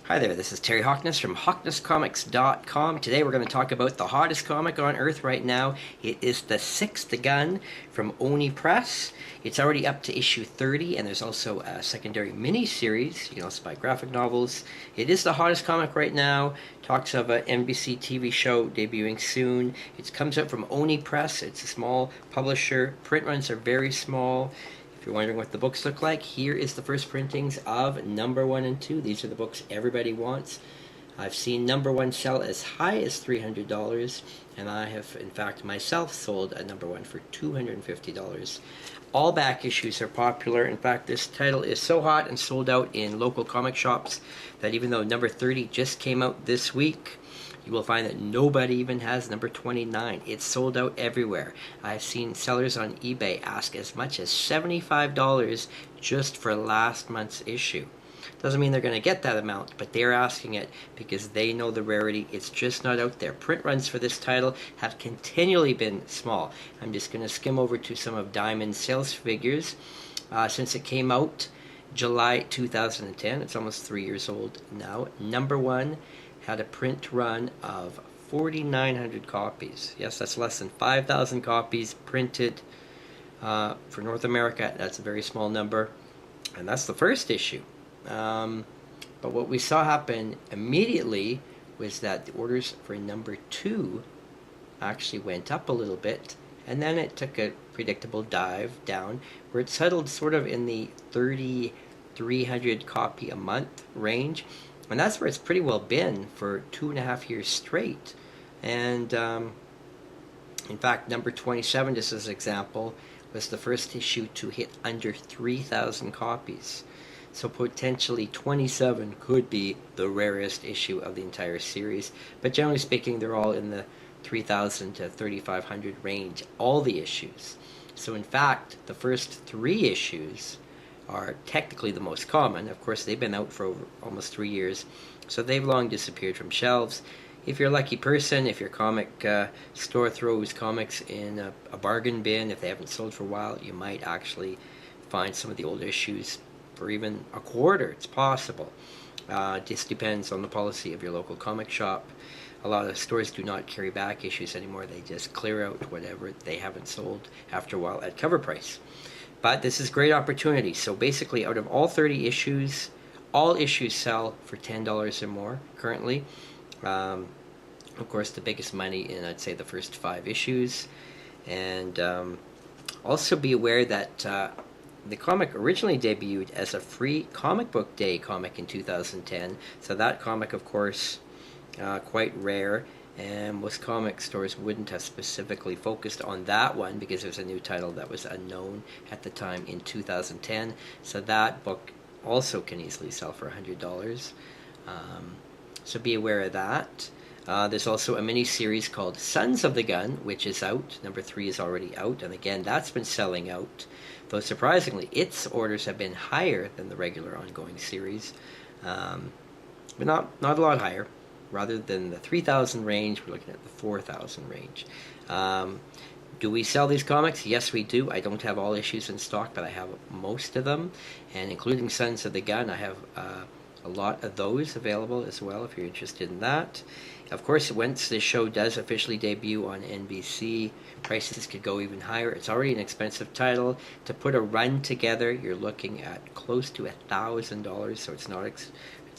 Hi there, this is Terry Hoknes from HawknesComics.com. Today we're going to talk about the hottest comic on earth right now. It is the sixth GUNN from Overstreet Press. It's already up to issue 30, and there's also a secondary mini-series. You can also buy graphic novels. It is the hottest comic right now. Talks of an NBC TV show debuting soon. It comes out from Overstreet Press. It's a small publisher. Print runs are very small. If you're wondering what the books look like, here is the first printings of number 1 and 2. These are the books everybody wants. I've seen number 1 sell as high as $300, and I have, in fact, myself sold a number 1 for $250. All back issues are popular. In fact, this title is so hot and sold out in local comic shops that even though number 30 just came out this week, you will find that nobody even has number 29. It's sold out everywhere. I've seen sellers on eBay ask as much as $75 just for last month's issue. Doesn't mean they're going to get that amount, but they're asking it because they know the rarity. It's just not out there. Print runs for this title have continually been small. I'm just going to skim over to some of Diamond's sales figures. Since it came out July 2010, it's almost 3 years old now. Number 1 had a print run of 4,900 copies. Yes, that's less than 5,000 copies printed for North America. That's a very small number, and that's the first issue. But what we saw happen immediately was that the orders for number 2 actually went up a little bit, and then it took a predictable dive down where it settled sort of in the 3,300 copy a month range. And that's where it's pretty well been for 2.5 years straight. And in fact, number 27, just as an example, was the first issue to hit under 3,000 copies. So potentially 27 could be the rarest issue of the entire series. But generally speaking, they're all in the 3,000 to 3,500 range, all the issues. So in fact, the first 3 issues are technically the most common. Of course, they've been out for almost 3 years, so they've long disappeared from shelves. If you're a lucky person, if your comic store throws comics in a bargain bin, if they haven't sold for a while, you might actually find some of the old issues for even a quarter. It's possible. Just depends on the policy of your local comic shop. A lot of stores do not carry back issues anymore. They just clear out whatever they haven't sold after a while at cover price. But this is a great opportunity. So basically, out of all 30 issues, all issues sell for $10 or more currently. Of course, the biggest money in, I'd say, the first 5 issues. And also be aware that the comic originally debuted as a free comic book day comic in 2010. So that comic, of course, quite rare. And most comic stores wouldn't have specifically focused on that one because it was a new title that was unknown at the time in 2010. So that book also can easily sell for $100. So be aware of that. There's also a mini-series called Sons of the Gun, which is out. Number 3 is already out, and again, that's been selling out. Though surprisingly, its orders have been higher than the regular ongoing series, but not a lot higher. Rather than the 3,000 range, we're looking at the 4,000 range. Do we sell these comics? Yes, we do. I don't have all issues in stock, but I have most of them, and including Sons of the Gun, I have a lot of those available as well if you're interested in that. Of course, once this show does officially debut on NBC, prices could go even higher. It's already an expensive title. To put a run together, you're looking at close to $1,000, so it's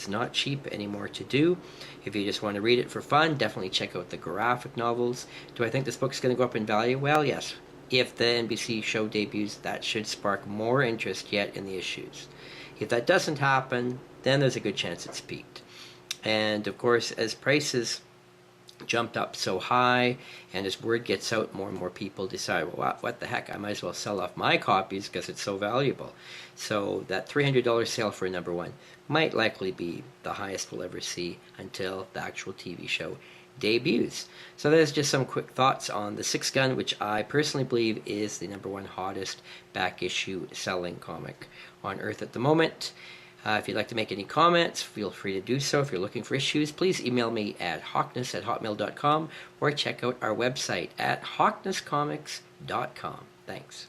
not cheap anymore to do. If you just want to read it for fun, definitely check out the graphic novels. Do I think this book's going to go up in value? Well, yes. If the NBC show debuts, that should spark more interest yet in the issues. If that doesn't happen, then there's a good chance it's peaked. And of course, as prices jumped up so high, and as word gets out, more and more people decide, well, what the heck, I might as well sell off my copies because it's so valuable. So that $300 sale for number 1 might likely be the highest we'll ever see until the actual TV show debuts. So there's just some quick thoughts on the 6th GUNN, which I personally believe is the number 1 hottest back issue selling comic on Earth at the moment. If you'd like to make any comments, feel free to do so. If you're looking for issues, please email me at hawknes@hotmail.com or check out our website at hawknescomics.com. Thanks.